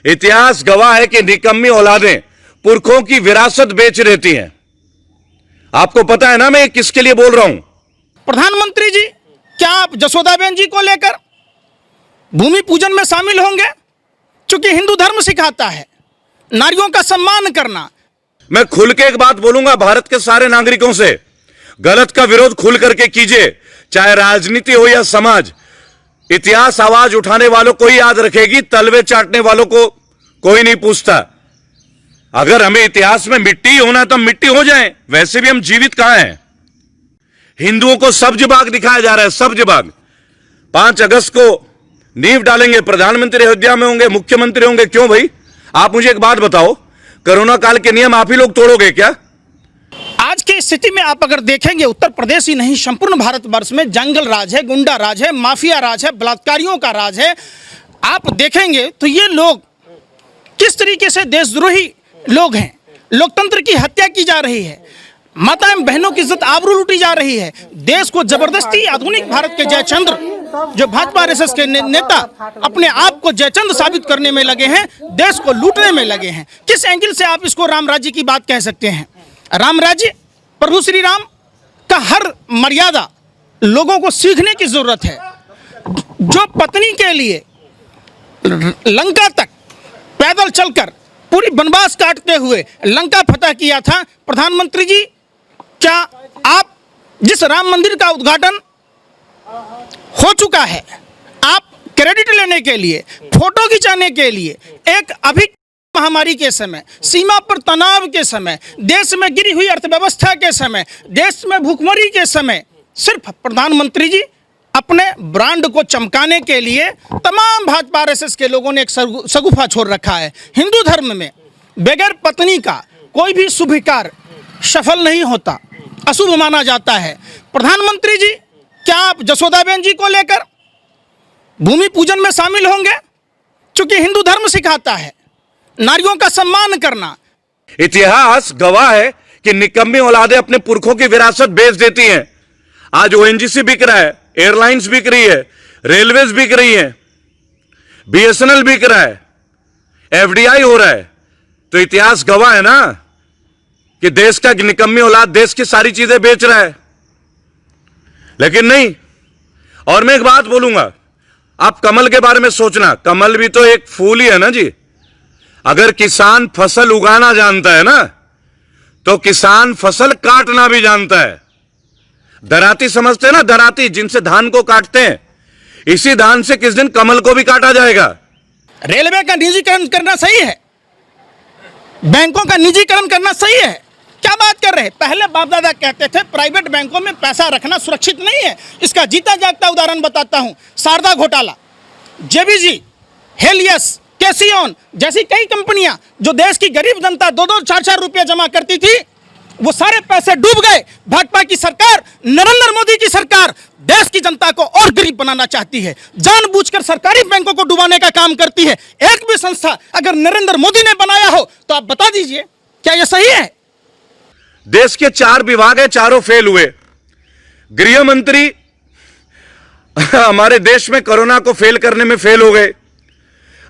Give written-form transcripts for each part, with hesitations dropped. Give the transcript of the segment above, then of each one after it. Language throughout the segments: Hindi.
इतिहास गवाह है कि निकम्मी औलादें पुरखों की विरासत बेच देती हैं। आपको पता है ना मैं किसके लिए बोल रहा हूं? प्रधानमंत्री जी, क्या आप जसोदाबेन जी को लेकर भूमि पूजन में शामिल होंगे? क्योंकि हिंदू धर्म सिखाता है नारियों का सम्मान करना। मैं खुल के एक बात बोलूंगा भारत के सारे नागरिकों से, गलत का विरोध खुल करके कीजिए, चाहे राजनीति हो या समाज। इतिहास आवाज उठाने वालों को ही याद रखेगी, तलवे चाटने वालों को कोई नहीं पूछता। अगर हमें इतिहास में मिट्टी होना तो मिट्टी हो जाए, वैसे भी हम जीवित कहां हैं? हिंदुओं को सब्ज बाग दिखाया जा रहा है, सब्ज बाग। 5 अगस्त को नींव डालेंगे, प्रधानमंत्री अयोध्या में होंगे, मुख्यमंत्री होंगे। क्यों भाई? आप मुझे एक बात बताओ, कोरोना काल के नियम आप ही लोग तोड़ोगे क्या? आज की स्थिति में आप अगर देखेंगे, उत्तर प्रदेश ही नहीं संपूर्ण भारतवर्ष में जंगल राज है, गुंडा राज है, माफिया राज है, बलात्कारियों का राज है। आप देखेंगे तो ये लोग किस तरीके से देशद्रोही लोग हैं। लोकतंत्र की हत्या की जा रही है, माता एवं बहनों की इज्जत आबरू लूटी जा रही है। देश को जबरदस्ती आधुनिक भारत के जयचंद्र, जो भाजपा आरएसएस के नेता अपने आप को जयचंद्र साबित करने में लगे हैं, देश को लूटने में लगे हैं। किस एंगल से आप इसको राम राज्य की बात कह सकते हैं? राम राज्य, प्रभु श्री राम का हर मर्यादा लोगों को सीखने की जरूरत है। जो पत्नी के लिए लंका तक पैदल चलकर पूरी वनवास काटते हुए लंका फतह किया था, प्रधानमंत्री जी, क्या आप जिस राम मंदिर का उद्घाटन हो चुका है, आप क्रेडिट लेने के लिए, फोटो खिंचाने के लिए, एक अभी महामारी के समय, सीमा पर तनाव के समय, देश में गिरी हुई अर्थव्यवस्था के समय, देश में भूखमरी के समय, सिर्फ प्रधानमंत्री जी अपने ब्रांड को चमकाने के लिए तमाम भाजपा आरएसएस के लोगों ने एक शगुफा छोड़ रखा है। हिंदू धर्म में बगैर पत्नी का कोई भी शुभ कार्य सफल नहीं होता, अशुभ माना जाता है। प्रधानमंत्री जी, क्या आप जसोदाबेन जी को लेकर भूमि पूजन में शामिल होंगे? क्योंकि हिंदू धर्म सिखाता है नारियों का सम्मान करना। इतिहास गवाह है कि निकम्मी औलादें अपने पुरखों की विरासत बेच देती हैं। आज ओएनजीसी बिक रहा है, एयरलाइंस बिक रही है, रेलवेज बिक रही है, बीएसएनएल बिक रहा है, एफडीआई हो रहा है। तो इतिहास गवाह है ना कि देश का निकम्मी औलाद देश की सारी चीजें बेच रहा है। लेकिन नहीं। और मैं एक बात बोलूंगा, आप कमल के बारे में सोचना, कमल भी तो एक फूल ही है ना जी। अगर किसान फसल उगाना जानता है ना, तो किसान फसल काटना भी जानता है। दराती समझते हैं ना, दराती जिनसे धान को काटते हैं, इसी धान से किस दिन कमल को भी काटा जाएगा। रेलवे का निजीकरण करना सही है, बैंकों का निजीकरण करना सही है? क्या बात कर रहे हैं? पहले बाप दादा कहते थे प्राइवेट बैंकों में पैसा रखना सुरक्षित नहीं है। इसका जीता जागता उदाहरण बताता हूं, शारदा घोटाला, जेबीजी, हेलियस, कैसियोन जैसी कई कंपनियां जो देश की गरीब जनता 2-2, 4-4 रुपये जमा करती थी, वो सारे पैसे डूब गए। भाजपा की सरकार, नरेंद्र मोदी की सरकार देश की जनता को और गरीब बनाना चाहती है, जानबूझकर सरकारी बैंकों को डुबाने का काम करती है। एक भी संस्था अगर नरेंद्र मोदी ने बनाया हो तो आप बता दीजिए, क्या यह सही है? देश के 4 विभाग है, चारों फेल हुए। गृह मंत्री हमारे देश में कोरोना को फेल करने में फेल हो गए।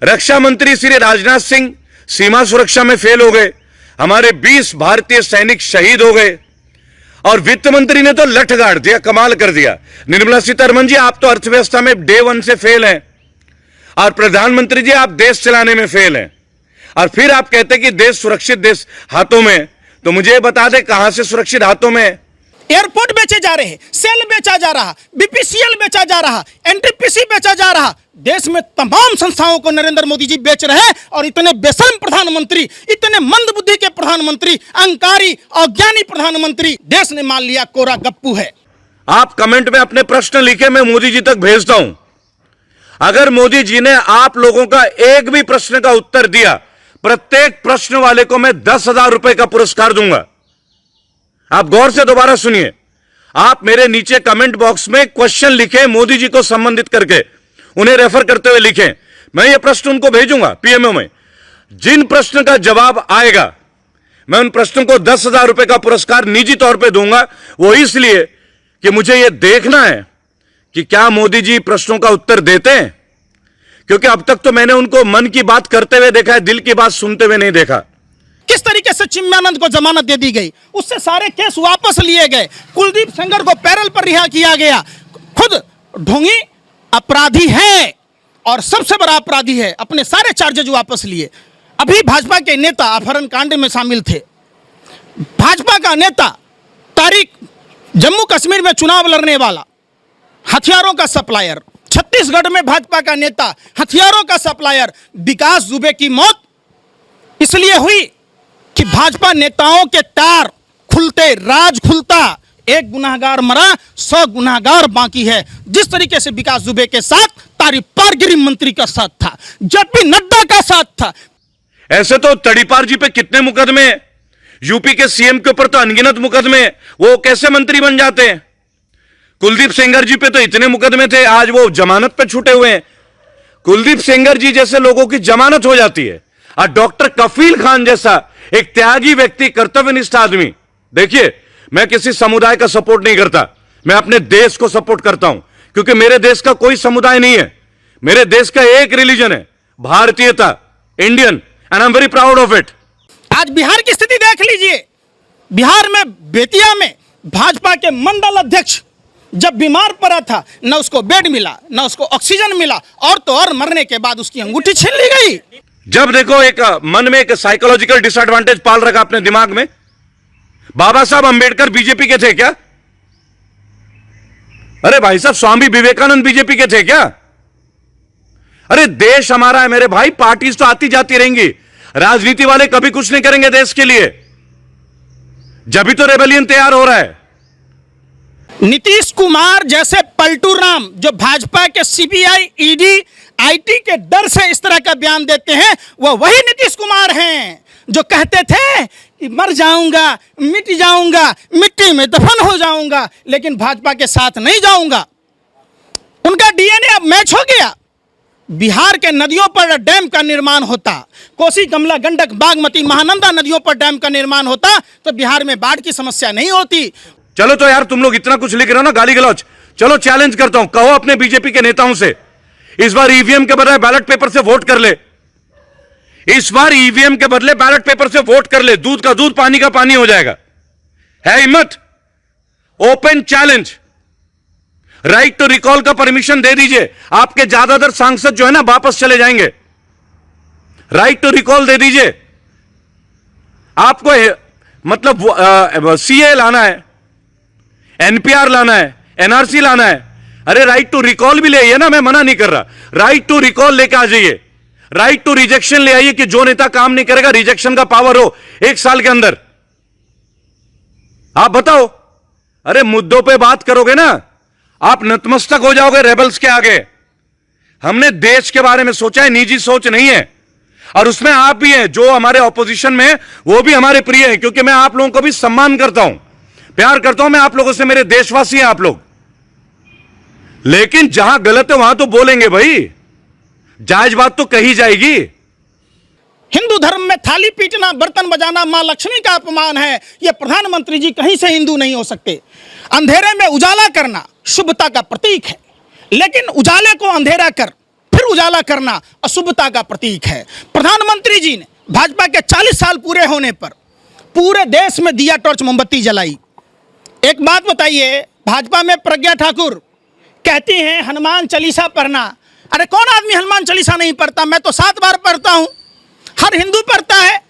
रक्षा मंत्री श्री राजनाथ सिंह सीमा सुरक्षा में फेल हो गए। हमारे 20 भारतीय सैनिक शहीद हो गए। और वित्त मंत्री ने तो लठ गाड़ दिया, कमाल कर दिया। निर्मला सीतारमण जी, आप तो अर्थव्यवस्था में डे 1 से फेल हैं। और प्रधानमंत्री जी, आप देश चलाने में फेल हैं। और फिर आप कहते हैं कि देश सुरक्षित देश हाथों में। तो मुझे बता दे, कहां से सुरक्षित हाथों में? एयरपोर्ट बेचे जा रहे हैं, सेल बेचा जा रहा, बीपीसीएल बेचा जा रहा, एनटीपीसी बेचा जा रहा। देश में तमाम संस्थाओं को नरेंद्र मोदी जी बेच रहे हैं। और इतने बेशर्म प्रधानमंत्री, इतने मंद बुद्धि के प्रधानमंत्री, अहंकारी, अज्ञानी प्रधानमंत्री, देश ने मान लिया कोरा गप्पू है। आप कमेंट में अपने प्रश्न लिखे, मैं मोदी जी तक भेजता हूं। अगर मोदी जी ने आप लोगों का एक भी प्रश्न का उत्तर दिया, प्रत्येक प्रश्न वाले को मैं 10,000 रुपए का पुरस्कार दूंगा। आप गौर से दोबारा सुनिए। आप मेरे नीचे कमेंट बॉक्स में क्वेश्चन लिखें, मोदी जी को संबंधित करके उन्हें रेफर करते हुए लिखें। मैं ये प्रश्न उनको भेजूंगा पीएमओ में। जिन प्रश्न का जवाब आएगा, मैं उन प्रश्नों को 10,000 रुपए का पुरस्कार निजी तौर पे दूंगा। वो इसलिए कि मुझे यह देखना है कि क्या मोदी जी प्रश्नों का उत्तर देते हैं, क्योंकि अब तक तो मैंने उनको मन की बात करते हुए देखा है, दिल की बात सुनते हुए नहीं देखा। किस तरीके से चिन्मयानंद को जमानत दे दी गई, उससे सारे केस वापस लिए गए, कुलदीप सेंगर को पैरोल पर रिहा किया गया। खुद ढोंगी अपराधी है और सबसे बड़ा अपराधी है, अपने सारे चार्जेज वापस लिए। अभी भाजपा के नेता अपहरण कांड में शामिल थे। भाजपा का नेता तारिक जम्मू कश्मीर में चुनाव लड़ने वाला, हथियारों का सप्लायर, छत्तीसगढ़ में भाजपा का नेता, हथियारों का सप्लायर। विकास दुबे की मौत इसलिए हुई कि भाजपा नेताओं के तार खुलते, राज खुलता। एक गुनाहगार मरा, 100 गुनाहगार बाकी है। जिस तरीके से विकास दुबे के साथ तारीपार गृह मंत्री का साथ था, जेपी नड्डा का साथ था। ऐसे तो तड़ीपार जी पे कितने मुकदमे, यूपी के सीएम के ऊपर तो अनगिनत मुकदमे, वो कैसे मंत्री बन जाते हैं? कुलदीप सेंगर जी पे तो इतने मुकदमे थे, आज वो जमानत पे छूटे हुए हैं। कुलदीप सेंगर जी जैसे लोगों की जमानत हो जाती है, और डॉक्टर कफील खान जैसा एक त्यागी व्यक्ति, कर्तव्यनिष्ठ आदमी। देखिए, मैं किसी समुदाय का सपोर्ट नहीं करता, मैं अपने देश को सपोर्ट करता हूं, क्योंकि मेरे देश का कोई समुदाय नहीं है। मेरे देश का एक रिलीजन है, भारतीयता, Indian, and I am very proud of it. आज बिहार की स्थिति देख लीजिए। बिहार में बेतिया में भाजपा के मंडल अध्यक्ष जब बीमार पड़ा था, न उसको बेड मिला, न उसको ऑक्सीजन मिला, और तो और मरने के बाद उसकी अंगूठी छीन ली गई। जब देखो एक मन में एक साइकोलॉजिकल डिसएडवांटेज पाल रखा अपने दिमाग में। बाबा साहब अंबेडकर बीजेपी के थे क्या? अरे भाई साहब, स्वामी विवेकानंद बीजेपी के थे क्या? अरे देश हमारा है मेरे भाई, पार्टीज तो आती जाती रहेंगी, राजनीति वाले कभी कुछ नहीं करेंगे देश के लिए। जब भी तो रेबेलियन तैयार हो रहा है। नीतीश कुमार जैसे पलटू राम जो भाजपा के सीबीआई, ईडी, आईटी के डर से इस तरह का बयान देते हैं, वह वही नीतीश कुमार हैं जो कहते थे कि मर जाऊंगा, मिट जाऊंगा, मिट्टी में दफन हो जाऊंगा, लेकिन भाजपा के साथ नहीं जाऊंगा। उनका डीएनए अब मैच हो गया। बिहार के नदियों पर डैम का निर्माण होता, कोसी, कमला, गंडक, बागमती, महानंदा नदियों पर डैम का निर्माण होता, तो बिहार में बाढ़ की समस्या नहीं होती। चलो तो यार, तुम लोग इतना कुछ लिख रहे हो ना, गाली गलौज, चलो चैलेंज करता हूं, कहो अपने बीजेपी के नेताओं से, इस बार ईवीएम के बजाय बैलेट पेपर से वोट कर ले। इस बार ईवीएम के बदले बैलेट पेपर से वोट कर ले, दूध का दूध, पानी का पानी हो जाएगा। है हिम्मत? Open challenge. Right to recall का परमिशन दे दीजिए, आपके ज्यादातर सांसद जो है ना वापस चले जाएंगे। राइट टू रिकॉल दे दीजिए। आपको मतलब सीए लाना है, एनपीआर लाना है, एनआरसी लाना है। अरे राइट टू रिकॉल भी ले आइए ना, मैं मना नहीं कर रहा। राइट टू रिकॉल लेके आ जाइए, राइट टू रिजेक्शन ले आइए कि जो नेता काम नहीं करेगा रिजेक्शन का पावर हो 1 साल के अंदर। आप बताओ, अरे मुद्दों पे बात करोगे ना, आप नतमस्तक हो जाओगे रेबल्स के आगे। हमने देश के बारे में सोचा है, निजी सोच नहीं है। और उसमें आप भी हैं, जो हमारे ऑपोजिशन में हैं, वो भी हमारे प्रिय हैं, क्योंकि मैं आप लोगों को भी सम्मान करता हूं, प्यार करता हूं मैं आप लोगों से, मेरे देशवासी हैं आप लोग। लेकिन जहां गलत है वहां तो बोलेंगे भाई, जायज बात तो कही जाएगी। हिंदू धर्म में थाली पीटना, बर्तन बजाना मां लक्ष्मी का अपमान है। यह प्रधानमंत्री जी कहीं से हिंदू नहीं हो सकते। अंधेरे में उजाला करना शुभता का प्रतीक है, लेकिन उजाले को अंधेरा कर फिर उजाला करना अशुभता का प्रतीक है। प्रधानमंत्री जी ने भाजपा के 40 साल पूरे होने पर पूरे देश में दिया टॉर्च मोमबत्ती जलाई। एक बात बताइए, भाजपा में प्रज्ञा ठाकुर कहती हैं हनुमान चालीसा पढ़ना। अरे कौन आदमी हनुमान चालीसा नहीं पढ़ता? मैं तो 7 बार पढ़ता हूं। हर हिंदू पढ़ता है।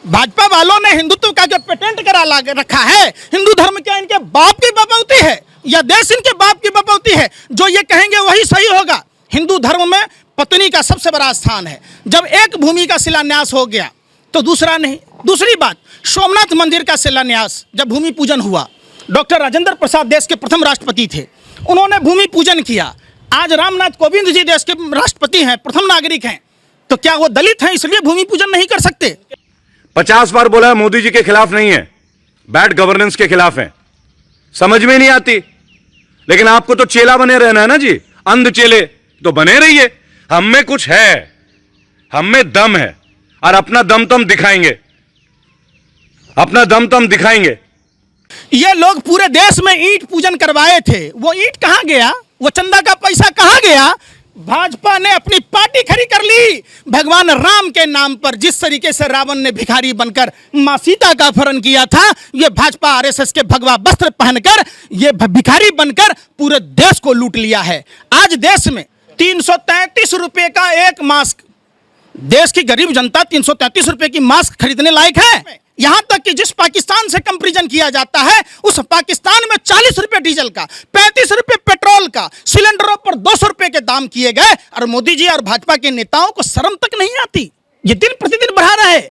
भाजपा वालों ने हिंदुत्व का जो पेटेंट करा रखा है, हिंदू धर्म क्या इनके बाप की बपौती है या देश इनके बाप की बपौती है? जो ये कहेंगे वही सही होगा। हिंदू धर्म में पत्नी का सबसे बड़ा स्थान है। जब एक भूमि का शिलान्यास हो गया तो दूसरा नहीं। दूसरी बात, सोमनाथ मंदिर का शिलान्यास जब भूमि पूजन हुआ, डॉक्टर राजेंद्र प्रसाद देश के प्रथम राष्ट्रपति थे, उन्होंने भूमि पूजन किया। आज रामनाथ कोविंद जी देश के राष्ट्रपति हैं, प्रथम नागरिक हैं, तो क्या वो दलित हैं इसलिए भूमि पूजन नहीं कर सकते? 50 बार बोला है, मोदी जी के खिलाफ नहीं है, बैड गवर्नेंस के खिलाफ है। समझ में नहीं आती, लेकिन आपको तो चेला बने रहना है ना जी, अंध चेले तो बने रहिए। हम में कुछ है, हम में दम है, और अपना दम तो हम दिखाएंगे, अपना दम तो हम दिखाएंगे। ये लोग पूरे देश में ईंट पूजन करवाए थे, वो ईंट कहां गया? वो चंदा का पैसा कहां गया? भाजपा ने अपनी पार्टी खड़ी कर ली भगवान राम के नाम पर। जिस तरीके से रावण ने भिखारी बनकर मां सीता का अपहरण किया था, ये भाजपा आरएसएस के भगवा वस्त्र पहनकर ये भिखारी बनकर पूरे देश को लूट लिया है। आज देश में 333 रुपए का एक मास्क, देश की गरीब जनता 333 रुपए की मास्क खरीदने लायक है। यहां तक कि जिस पाकिस्तान से कंपैरिजन किया जाता है, उस पाकिस्तान में 40 रुपए डीजल का, 35 रुपए पेट्रोल का, सिलेंडरों पर 200 रुपए के दाम किए गए, और मोदी जी और भाजपा के नेताओं को शर्म तक नहीं आती। ये दिन प्रतिदिन बढ़ा रहा है।